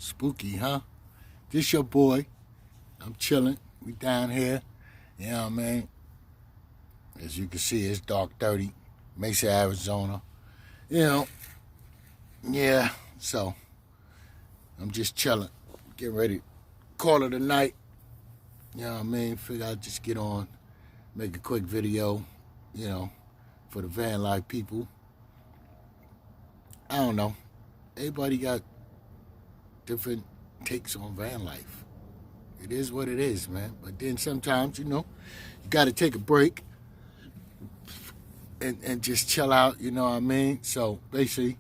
Spooky, huh? This your boy. I'm chilling. We down here. You know what I mean? As you can see, it's dark 30. Mesa, Arizona. You know, yeah. So, I'm just chilling. Getting ready to call it a night. You know what I mean? Figure I'd just get on, make a quick video, for the van life people. I don't know. Everybody got different takes on van life. It is what it is, man. But then sometimes, you got to take a break and just chill out, you know what I mean? So basically,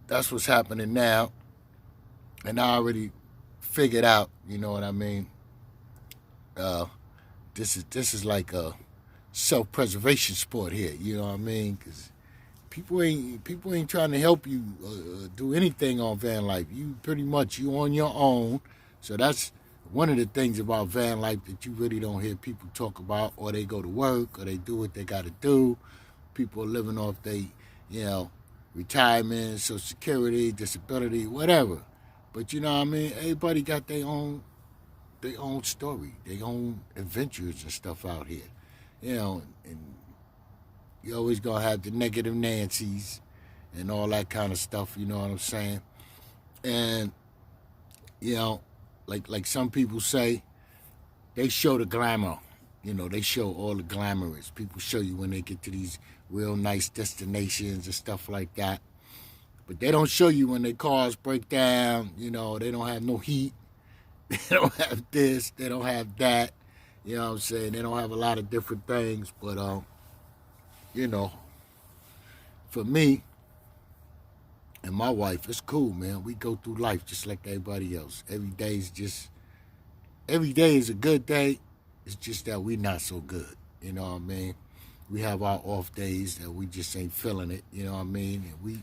that's what's happening now. And I already figured out, you know what I mean? This is like a self-preservation sport here, you know what I mean? Because people ain't trying to help you do anything on van life. You pretty much you on your own. So that's one of the things about van life that you really don't hear people talk about, or they go to work, or they do what they got to do. People are living off their, retirement, Social Security, disability, whatever. But you know what I mean? Everybody got their own story, their own adventures and stuff out here. And you always gonna have the negative Nancy's and all that kind of stuff, you know what I'm saying? And, like some people say, they show the glamour. They show all the glamorous. People show you when they get to these real nice destinations and stuff like that. But they don't show you when their cars break down, they don't have no heat. They don't have this, they don't have that. You know what I'm saying? They don't have a lot of different things. But, for me and my wife, it's cool, man. We go through life just like everybody else. Every day is a good day. It's just that we not so good. You know what I mean? We have our off days that we just ain't feeling it. You know what I mean? And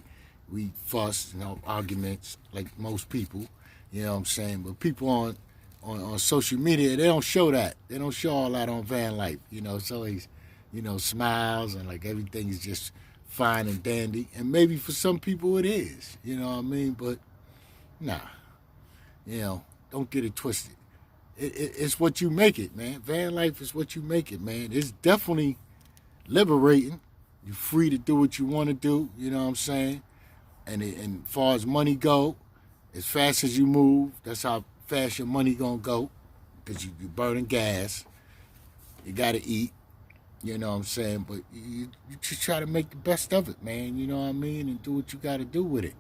we fuss and have arguments like most people. You know what I'm saying? But people on social media, they don't show that. They don't show all that on van life. It's always, smiles and like everything is just fine and dandy. And maybe for some people it is. You know what I mean? But nah. Don't get it twisted. It's what you make it, man. Van life is what you make it, man. It's definitely liberating. You're free to do what you want to do. You know what I'm saying? And as far as money go, as fast as you move, that's how fast your money gonna go. Because you're burning gas. You gotta eat. You know what I'm saying? But you just try to make the best of it, man. You know what I mean? And do what you gotta do with it.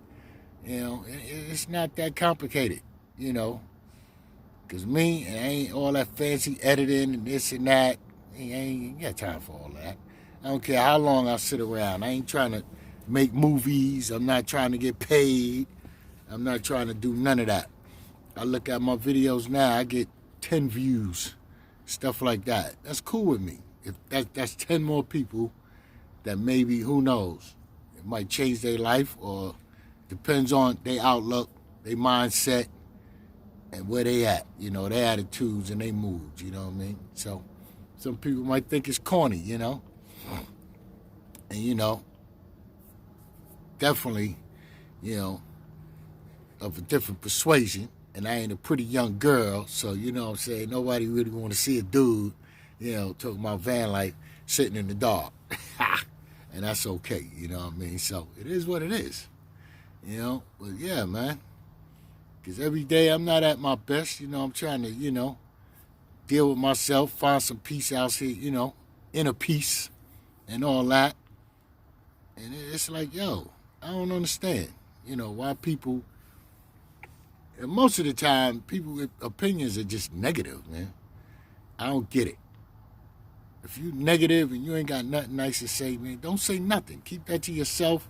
It's not that complicated, Because me, and I ain't all that fancy editing and this and that. I ain't got time for all that. I don't care how long I sit around. I ain't trying to make movies. I'm not trying to get paid. I'm not trying to do none of that. I look at my videos now, I get 10 views, stuff like that. That's cool with me. If that's 10 more people that maybe, who knows, it might change their life, or depends on their outlook, their mindset, and where they at, their attitudes and their moods, you know what I mean? So some people might think it's corny, and definitely, of a different persuasion, and I ain't a pretty young girl, so you know what I'm saying, nobody really want to see a dude, talking about van life, sitting in the dark. And that's okay, you know what I mean? So it is what it is, but yeah, man. Because every day I'm not at my best, I'm trying to, deal with myself, find some peace out here, inner peace and all that. And it's like, yo, I don't understand, why people, and most of the time, people's opinions are just negative, man. I don't get it. If you negative and you ain't got nothing nice to say, man, don't say nothing. Keep that to yourself,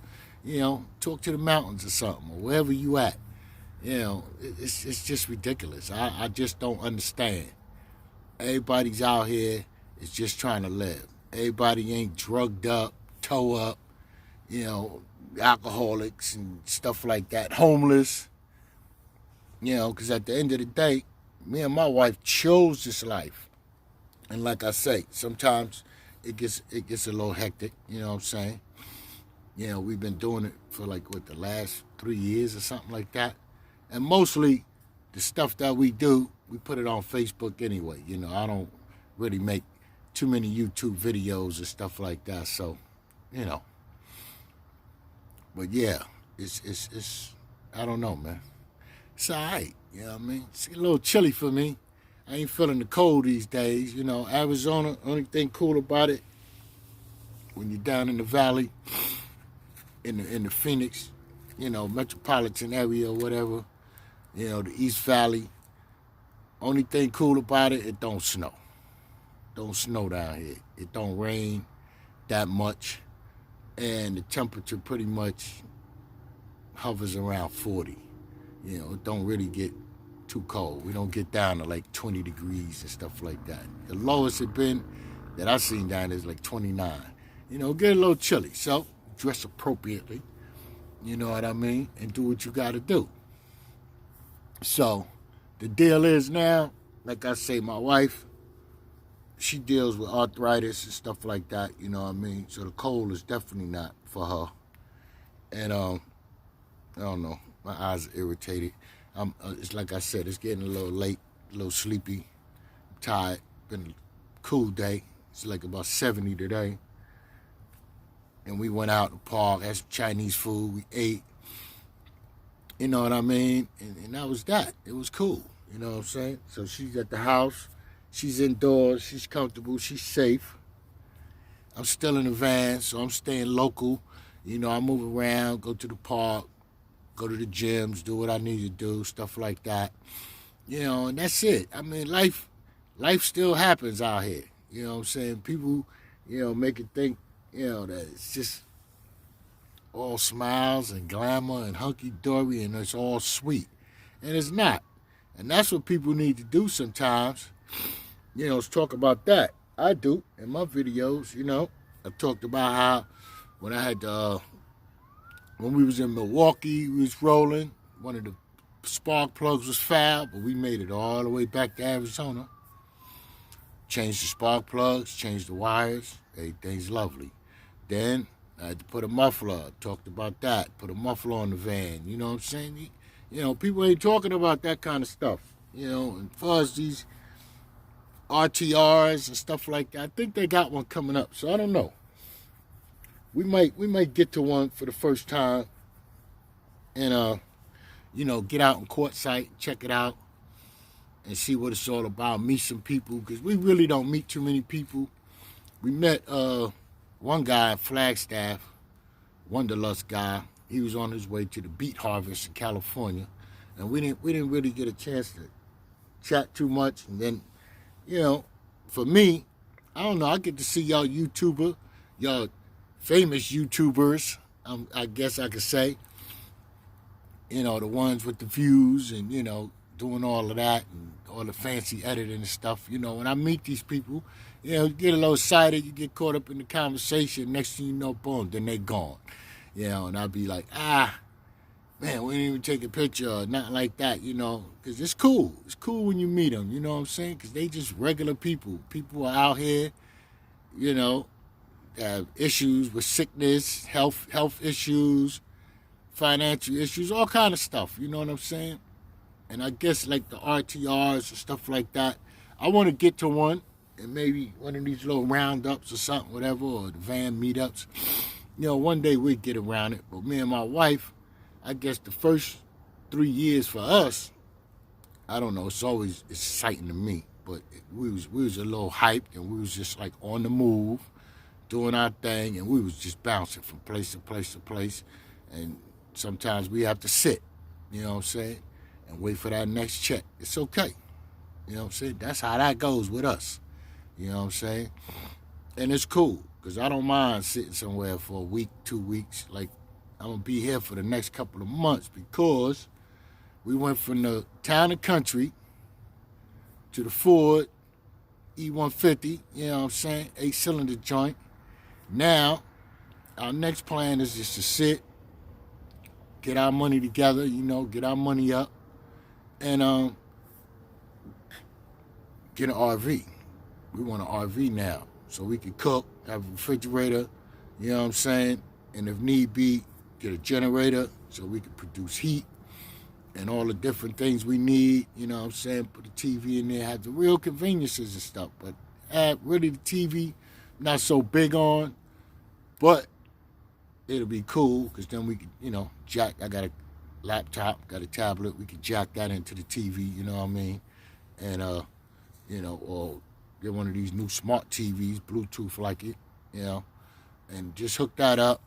talk to the mountains or something, or wherever you at. It's just ridiculous. I just don't understand. Everybody's out here is just trying to live. Everybody ain't drugged up, toe up, alcoholics and stuff like that, homeless. Because at the end of the day, me and my wife chose this life. And like I say, sometimes it gets a little hectic, you know what I'm saying? We've been doing it for the last 3 years or something like that. And mostly the stuff that we do, we put it on Facebook anyway. I don't really make too many YouTube videos and stuff like that. So, you know. But yeah, it's I don't know, man. It's all right. You know what I mean? It's a little chilly for me. I ain't feeling the cold these days. Arizona, only thing cool about it, when you're down in the valley, in the Phoenix, metropolitan area or whatever, the East Valley. Only thing cool about it, it don't snow. Don't snow down here. It don't rain that much. And the temperature pretty much hovers around 40. It don't really get too cold. We don't get down to like 20 degrees and stuff like that. The lowest it been that I've seen down is like 29. Get a little chilly. So dress appropriately, you know what I mean, and do what you got to do. So the deal is now, like I say, my wife, she deals with arthritis and stuff like that, you know what I mean? So the cold is definitely not for her. And I don't know, my eyes are irritated. It's like I said, it's getting a little late, a little sleepy, I'm tired. Been a cool day. It's like about 70 today. And we went out to the park, had some Chinese food, we ate. You know what I mean? And that was that. It was cool. You know what I'm saying? So she's at the house. She's indoors. She's comfortable. She's safe. I'm still in the van, so I'm staying local. I move around, go to the park, go to the gyms, do what I need to do, stuff like that. And that's it. I mean, life still happens out here. You know what I'm saying? People, make it think, that it's just all smiles and glamour and hunky-dory and it's all sweet. And it's not. And that's what people need to do sometimes. Is talk about that. I do in my videos, I talked about how when I had when we was in Milwaukee, we was rolling. One of the spark plugs was foul, but we made it all the way back to Arizona. Changed the spark plugs, changed the wires. Everything's lovely. Then I had to put a muffler. Talked about that. Put a muffler on the van. You know what I'm saying? People ain't talking about that kind of stuff. And as far as these RTRs and stuff like that, I think they got one coming up. So I don't know. We might get to one for the first time and get out in Quartzsite, check it out, and see what it's all about. Meet some people, because we really don't meet too many people. We met one guy at Flagstaff, Wanderlust guy. He was on his way to the beet harvest in California, and we didn't really get a chance to chat too much. And then, for me, I don't know, I get to see y'all famous YouTubers, I guess I could say, the ones with the views and, doing all of that and all the fancy editing and stuff. When I meet these people, you get a little excited, you get caught up in the conversation, next thing you know, boom, then they gone. And I'll be like, man, we didn't even take a picture or nothing like that, because it's cool. It's cool when you meet them, you know what I'm saying? Because they just regular people. People are out here, have issues with sickness, health issues, financial issues, all kind of stuff, you know what I'm saying? And I guess like the RTRs and stuff like that, I want to get to one, and maybe one of these little roundups or something, whatever, or the van meetups. One day we'd get around it. But me and my wife, I guess the first 3 years for us, I don't know, it's always exciting to me, but we was a little hyped, and we was just like on the move, doing our thing, and we was just bouncing from place to place to place. And sometimes we have to sit, you know what I'm saying, and wait for that next check. It's okay. You know what I'm saying? That's how that goes with us. You know what I'm saying? And it's cool, because I don't mind sitting somewhere for a week, 2 weeks. Like, I'm going to be here for the next couple of months, because we went from the town and country to the Ford E150, you know what I'm saying, 8-cylinder joint. Now, our next plan is just to sit, get our money together, get our money up, and get an RV. We want an RV now, so we can cook, have a refrigerator, you know what I'm saying, and if need be, get a generator so we can produce heat, and all the different things we need. You know what I'm saying? Put the TV in there, have the real conveniences and stuff. But really, the TV, not so big on, but it'll be cool because then we can, jack. I got a laptop, got a tablet. We can jack that into the TV. You know what I mean? And or get one of these new smart TVs, Bluetooth like it, and just hook that up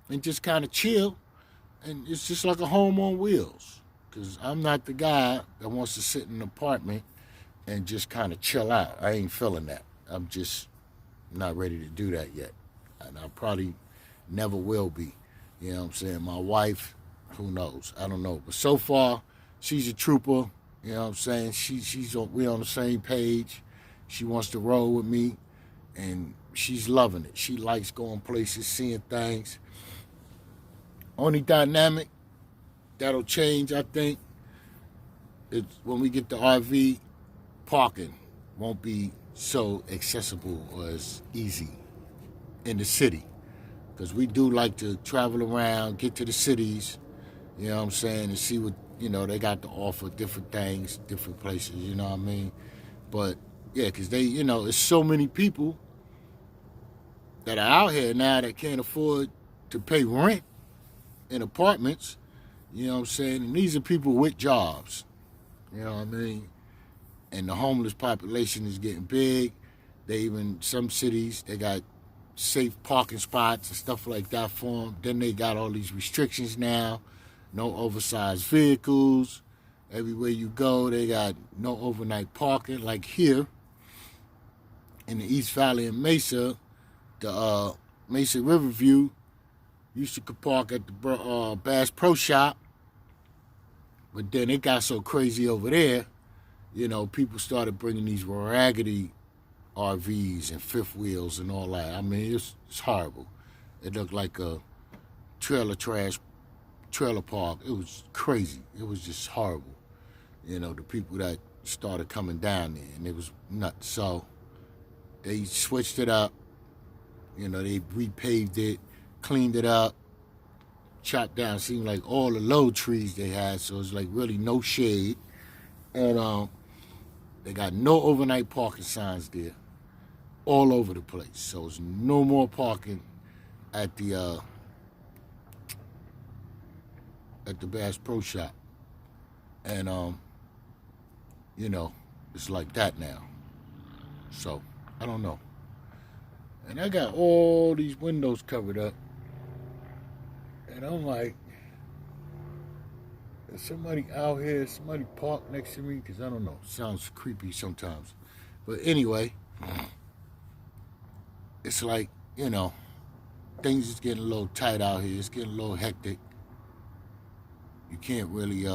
and just kind of chill. And it's just like a home on wheels. Because I'm not the guy that wants to sit in an apartment and just kind of chill out. I ain't feeling that. I'm just not ready to do that yet. And I probably never will be. You know what I'm saying? My wife, who knows? I don't know. But so far, she's a trooper. You know what I'm saying? We're on the same page. She wants to roll with me. And she's loving it. She likes going places, seeing things. Only dynamic that'll change, I think, it's when we get the RV, parking won't be so accessible or as easy in the city. Because we do like to travel around, get to the cities, you know what I'm saying, and see what, they got to offer, different things, different places, you know what I mean? But, yeah, because there's so many people that are out here now that can't afford to pay rent in apartments, you know what I'm saying? And these are people with jobs, you know what I mean? And the homeless population is getting big. Some cities, they got safe parking spots and stuff like that for them. Then they got all these restrictions now. No oversized vehicles. Everywhere you go, they got no overnight parking. Like here in the East Valley and Mesa, the Mesa Riverview, used to could park at the Bass Pro Shop. But then it got so crazy over there, people started bringing these raggedy RVs and fifth wheels and all that. I mean, it's horrible. It looked like a trailer park. It was crazy. It was just horrible. The people that started coming down there, and it was nuts. So they switched it up. They repaved it, cleaned it up, chopped down, seemed like all the low trees they had, so it's like really no shade. And they got no overnight parking signs there, all over the place. So it's no more parking at the Bass Pro Shop. And it's like that now. So I don't know. And I got all these windows covered up. And I'm like, is somebody out here, somebody parked next to me? Because I don't know. It sounds creepy sometimes. But anyway, it's like, things is getting a little tight out here. It's getting a little hectic. You can't really,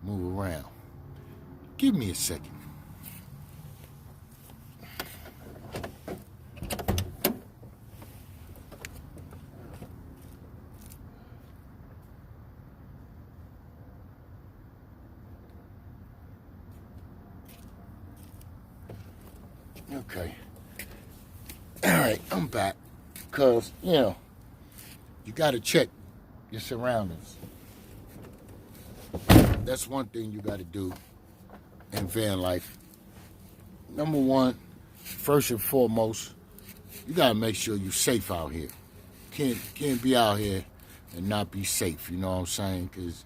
move around. Give me a second. Okay. All right, I'm back. Because, you got to check your surroundings. That's one thing you got to do in van life. Number one, first and foremost, you got to make sure you're safe out here. Can't be out here and not be safe, you know what I'm saying? Because,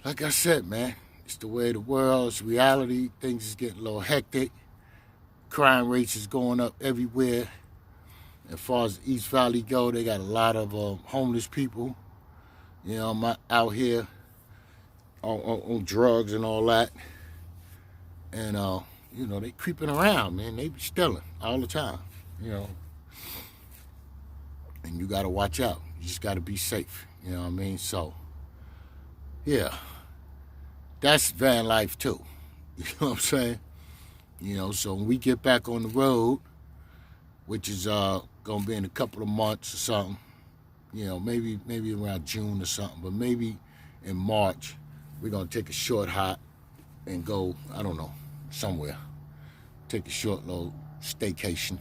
like I said, man, it's the way of the world. It's reality. Things is getting a little hectic. Crime rates is going up everywhere. As far as East Valley go, they got a lot of homeless people, out here on drugs and all that. And, they creeping around, man. They be stealing all the time, And you got to watch out. You just got to be safe, you know what I mean? So, yeah, that's van life too. You know what I'm saying? So when we get back on the road, which is going to be in a couple of months or something, maybe around June or something, but maybe in March, we're going to take a short hop and go, I don't know, somewhere. Take a short little staycation,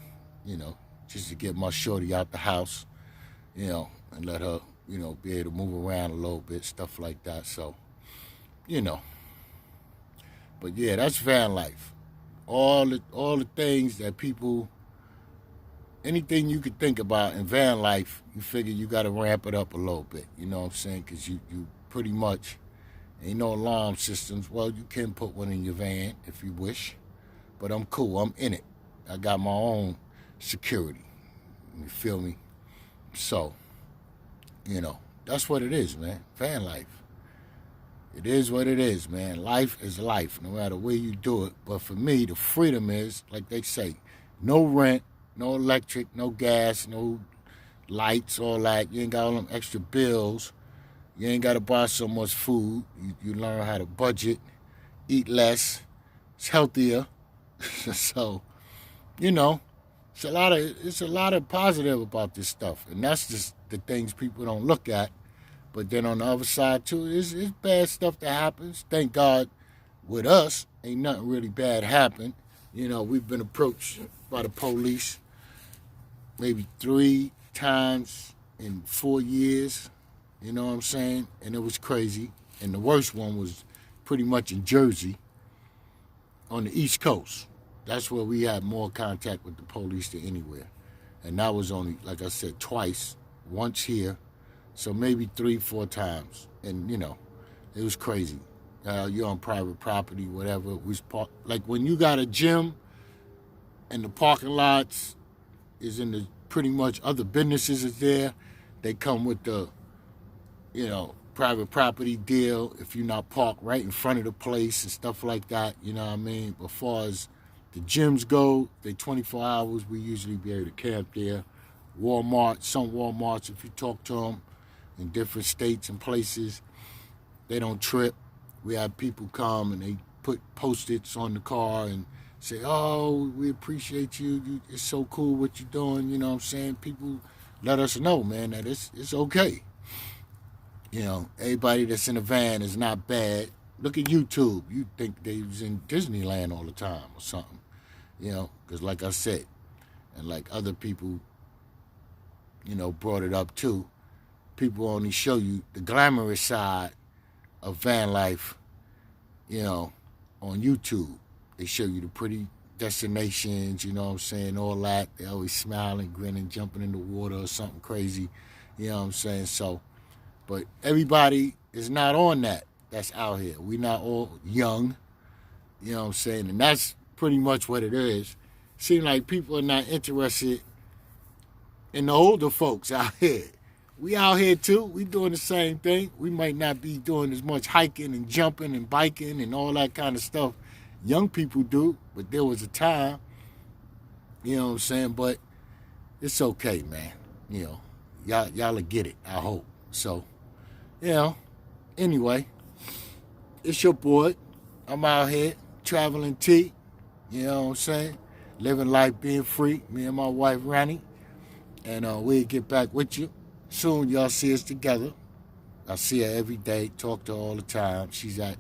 just to get my shorty out the house, and let her be able to move around a little bit, stuff like that. So, you know. But yeah, that's van life. All the things that people, anything you could think about in van life, you figure you got to ramp it up a little bit. You know what I'm saying? Because you pretty much ain't no alarm systems. Well, you can put one in your van if you wish, but I'm cool. I'm in it. I got my own security. You feel me? So, that's what it is, man. Van life. It is what it is, man. Life is life, no matter where you do it. But for me, the freedom is, like they say, no rent, no electric, no gas, no lights, all that. You ain't got all them extra bills. You ain't got to buy so much food. You learn how to budget, eat less. It's healthier. So, it's a lot of positive about this stuff. And that's just the things people don't look at. But then on the other side, too, it's bad stuff that happens. Thank God with us, ain't nothing really bad happen. We've been approached by the police maybe 3 times in 4 years. You know what I'm saying? And it was crazy. And the worst one was pretty much in Jersey on the East Coast. That's where we had more contact with the police than anywhere. And that was only, like I said, twice. Once here. So maybe 3, 4 times. And, it was crazy. You're on private property, whatever. Like when you got a gym and the parking lots is in the pretty much other businesses is there, they come with the, private property deal if you're not parked right in front of the place and stuff like that, you know what I mean? But as far as the gyms go, they 24 hours. We usually be able to camp there. Walmart, some Walmarts, if you talk to them, in different states and places, they don't trip. We have people come and they put Post-its on the car and say, oh, we appreciate you. It's so cool what you're doing. You know what I'm saying? People let us know, man, that it's okay. Everybody that's in a van is not bad. Look at YouTube. You think they was in Disneyland all the time or something. Because like I said, and like other people, brought it up too, people only show you the glamorous side of van life, on YouTube. They show you the pretty destinations, you know what I'm saying, all that. They always smiling, grinning, jumping in the water or something crazy, you know what I'm saying? So, but everybody is not on that that's out here. We not all young, you know what I'm saying? And that's pretty much what it is. Seems like people are not interested in the older folks out here. We out here too. We doing the same thing. We might not be doing as much hiking and jumping and biking and all that kind of stuff young people do, but there was a time, you know what I'm saying? But it's okay, man. Y'all will get it, I hope. So, anyway, it's your boy. I'm out here traveling T, you know what I'm saying? Living life, being free, me and my wife, Rani. And we'll get back with you. Soon y'all see us together. I see her every day, talk to her all the time. She's at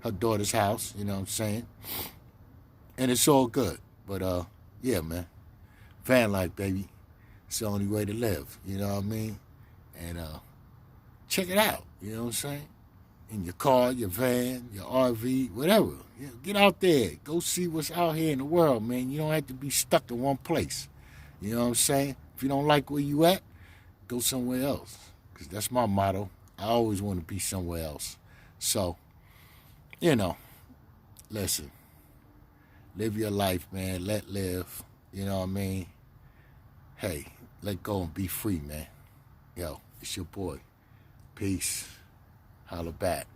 her daughter's house, you know what I'm saying? And it's all good. But, yeah, man. Van life, baby. It's the only way to live, you know what I mean? And check it out, you know what I'm saying? In your car, your van, your RV, whatever. Get out there. Go see what's out here in the world, man. You don't have to be stuck in one place. You know what I'm saying? If you don't like where you at, go somewhere else. Because that's my motto. I always want to be somewhere else. So, listen. Live your life, man. Let live. You know what I mean? Hey, let go and be free, man. Yo, it's your boy. Peace. Holla back.